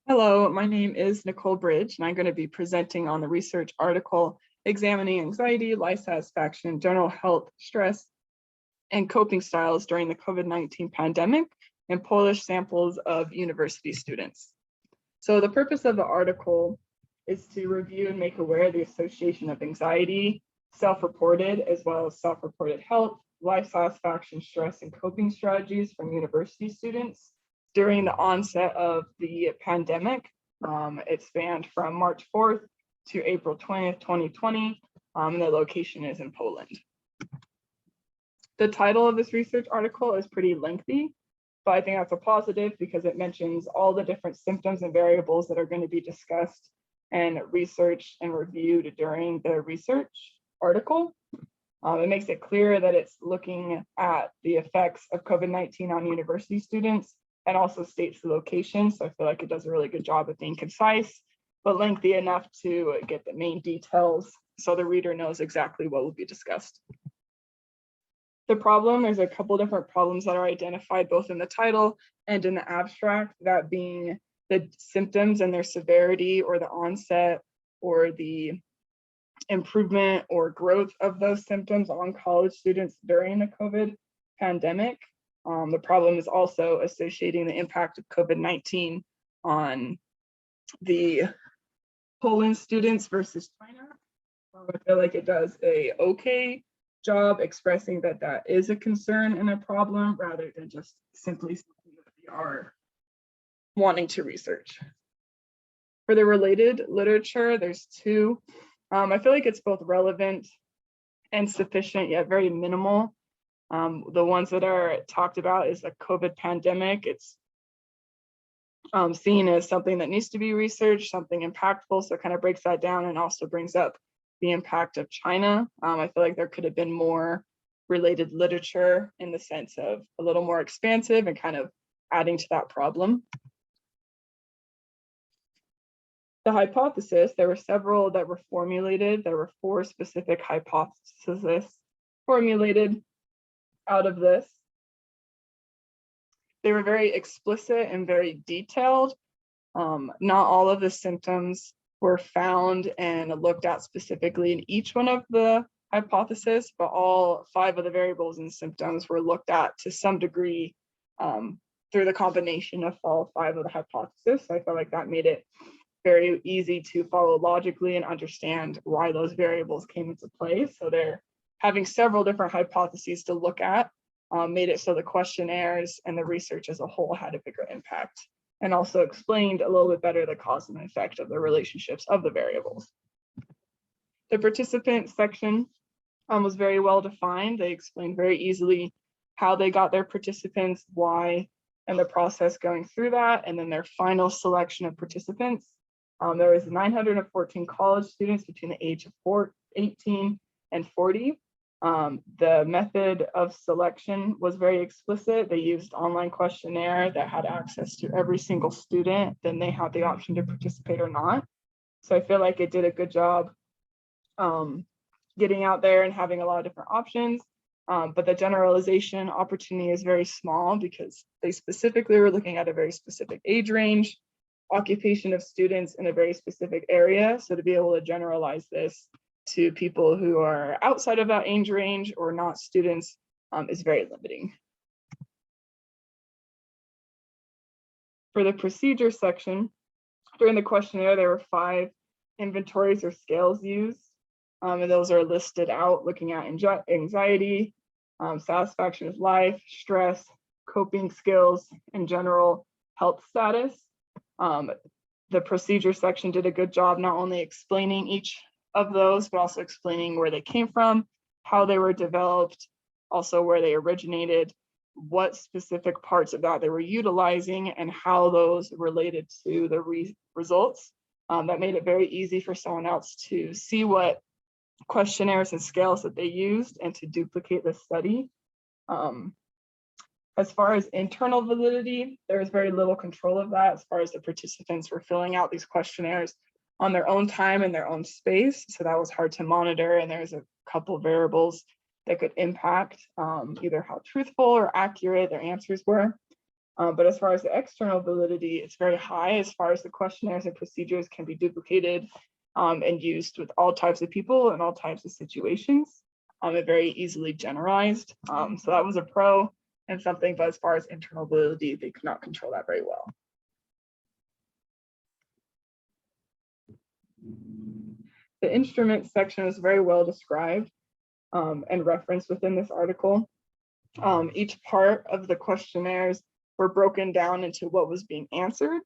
Hello, my name is Nicole Bridge, and I'm going to be presenting on the research article examining anxiety, life satisfaction, general health, stress, and coping styles during the COVID-19 pandemic in Polish samples of university students. So the purpose of the article is to review and make aware the association of anxiety, self-reported, as well as self-reported health, life satisfaction, stress, and coping strategies from university students during the onset of the pandemic. It spanned from March 4th to April 20th, 2020, and the location is in Poland. The title of this research article is pretty lengthy, but I think that's a positive because it mentions all the different symptoms and variables that are going to be discussed and researched and reviewed during the research article. It makes it clear that it's looking at the effects of COVID-19 on university students and also states the location. So I feel like it does a really good job of being concise, but lengthy enough to get the main details so the reader knows exactly what will be discussed. The problem, there's a couple different problems that are identified both in the title and in the abstract, that being the symptoms and their severity or the onset or the improvement or growth of those symptoms on college students during the COVID pandemic. The problem is also associating the impact of COVID-19 on the Poland students versus China. I feel like it does a okay job expressing that that is a concern and a problem rather than just simply something that we are wanting to research. For the related literature, there's two. I feel like it's both relevant and sufficient, yet very minimal. The ones that are talked about is the COVID pandemic. It's seen as something that needs to be researched, something impactful, so it kind of breaks that down and also brings up the impact of China. I feel like there could have been more related literature in the sense of a little more expansive and kind of adding to that problem. The hypothesis, there were several that were formulated. There were 4 specific hypotheses formulated out of this. They were very explicit and very detailed. Not all of the symptoms were found and looked at specifically in each one of the hypotheses, but all 5 of the variables and symptoms were looked at to some degree through the combination of all 5 of the hypotheses. So I felt like that made it very easy to follow logically and understand why those variables came into play. So they're having several different hypotheses to look at, made it so the questionnaires and the research as a whole had a bigger impact, and also explained a little bit better the cause and effect of the relationships of the variables. The participant section was very well defined. They explained very easily how they got their participants, why, and the process going through that, and then their final selection of participants. There was 914 college students between the age of 18 and 40. The method of selection was very explicit. They used online questionnaire that had access to every single student. Then they had the option to participate or not. So I feel like it did a good job getting out there and having a lot of different options. But the generalization opportunity is very small because they specifically were looking at a very specific age range, occupation of students in a very specific area. So to be able to generalize this to people who are outside of that age range or not students is very limiting. For the procedure section, during the questionnaire, there were 5 inventories or scales used, and those are listed out looking at anxiety, satisfaction with life, stress, coping skills, and general health status. The procedure section did a good job not only explaining each of those, but also explaining where they came from, how they were developed, also where they originated, what specific parts of that they were utilizing, and how those related to the results. That made it very easy for someone else to see what questionnaires and scales that they used and to duplicate the study. As far as internal validity, there was very little control of that as far as the participants were filling out these questionnaires on their own time and their own space. So that was hard to monitor. And there's a couple of variables that could impact either how truthful or accurate their answers were. But as far as the external validity, it's very high as far as the questionnaires and procedures can be duplicated and used with all types of people and all types of situations. It very easily generalized. So that was a pro and something, but as far as internal validity, they could not control that very well. The instrument section is very well described and referenced within this article. Each part of the questionnaires were broken down into what was being answered,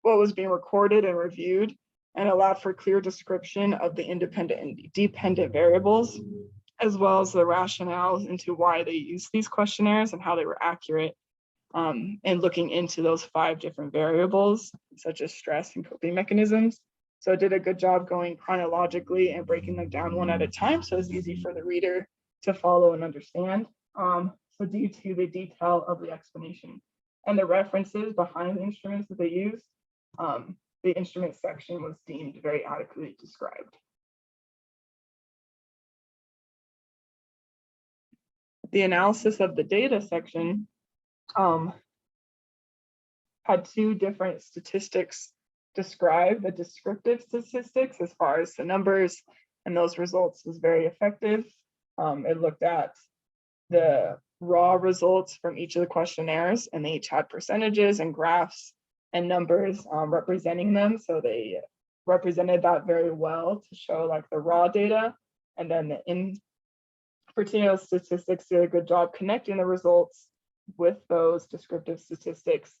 what was being recorded and reviewed, and allowed for clear description of the independent and dependent variables, as well as the rationales into why they used these questionnaires and how they were accurate, and looking into those 5 different variables, such as stress and coping mechanisms. So it did a good job going chronologically and breaking them down one at a time, so it's easy for the reader to follow and understand. So due to the detail of the explanation and the references behind the instruments that they used, the instrument section was deemed very adequately described. The analysis of the data section had 2 different statistics described. The descriptive statistics, as far as the numbers and those results, was very effective. It looked at the raw results from each of the questionnaires, and they each had percentages and graphs and numbers representing them. So they represented that very well to show like the raw data. And then the in-particular statistics did a good job connecting the results with those descriptive statistics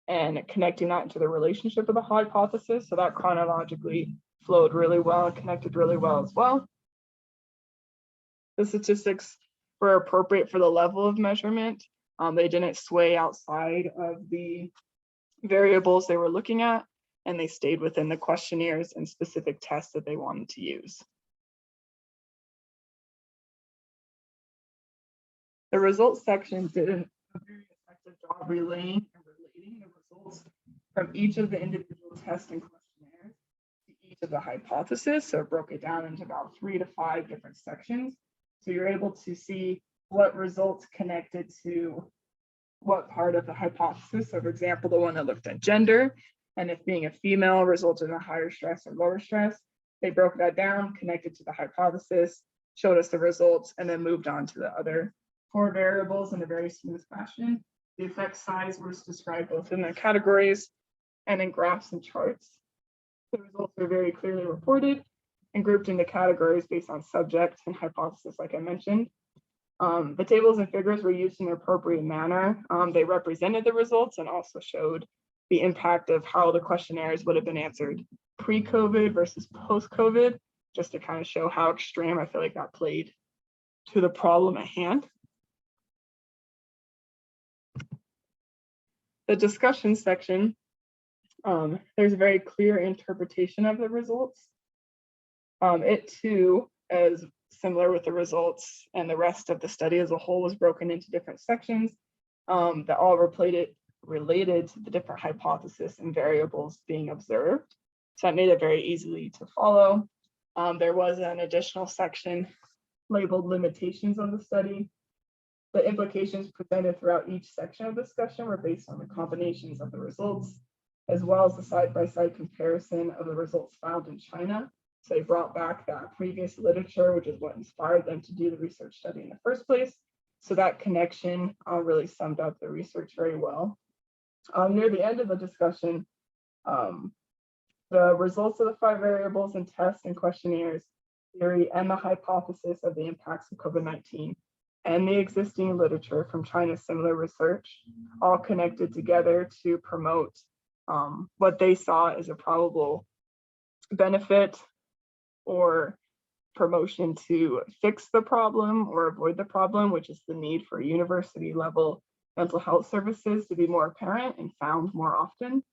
and connecting that into the relationship of the hypothesis. So that chronologically flowed really well and connected really well as well. The statistics were appropriate for the level of measurement. They didn't sway outside of the variables they were looking at, and they stayed within the questionnaires and specific tests that they wanted to use. The results section did a very effective job relaying and relating the results from each of the individual tests and questionnaires to each of the hypotheses. So it broke it down into about 3 to 5 different sections. So you're able to see what results connected to what part of the hypothesis. So for example, the one that looked at gender, and if being a female resulted in a higher stress or lower stress, they broke that down, connected to the hypothesis, showed us the results, and then moved on to the other 4 variables in a very smooth fashion. The effect size was described both in the categories and in graphs and charts. The results are very clearly reported and grouped into categories based on subject and hypothesis, like I mentioned. The tables and figures were used in an appropriate manner. They represented the results and also showed the impact of how the questionnaires would have been answered pre-COVID versus post-COVID, just to kind of show how extreme I feel like that played to the problem at hand. The discussion section, there's a very clear interpretation of the results. It too, as similar with the results and the rest of the study as a whole, was broken into different sections that all related to the different hypotheses and variables being observed. So that made it very easy to follow. There was an additional section labeled limitations of the study. The implications presented throughout each section of discussion were based on the combinations of the results, as well as the side-by-side comparison of the results found in China. So they brought back that previous literature, which is what inspired them to do the research study in the first place. So that connection really summed up the research very well. Near the end of the discussion, the results of the 5 variables and tests and questionnaires, theory, and the hypothesis of the impacts of COVID-19 and the existing literature from China's similar research, all connected together to promote what they saw as a probable benefit or promotion to fix the problem or avoid the problem, which is the need for university level mental health services to be more apparent and found more often.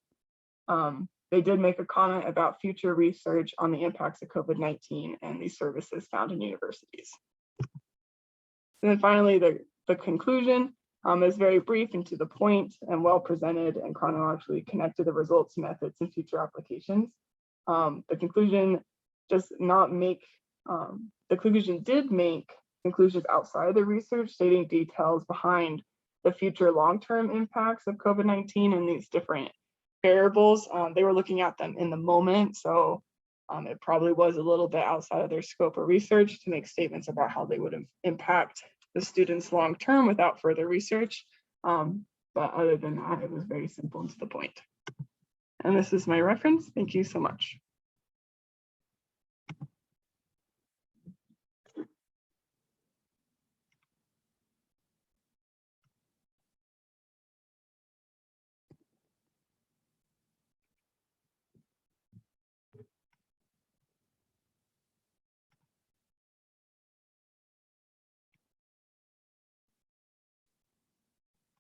They did make a comment about future research on the impacts of COVID-19 and these services found in universities. And then finally, the conclusion is very brief and to the point and well presented and chronologically connected the results, methods, and future applications. The conclusion did make conclusions outside of the research, stating details behind the future long-term impacts of COVID-19 and these different variables. They were looking at them in the moment, so it probably was a little bit outside of their scope of research to make statements about how they would impact the students long-term without further research. But other than that, it was very simple and to the point. And this is my reference. Thank you so much.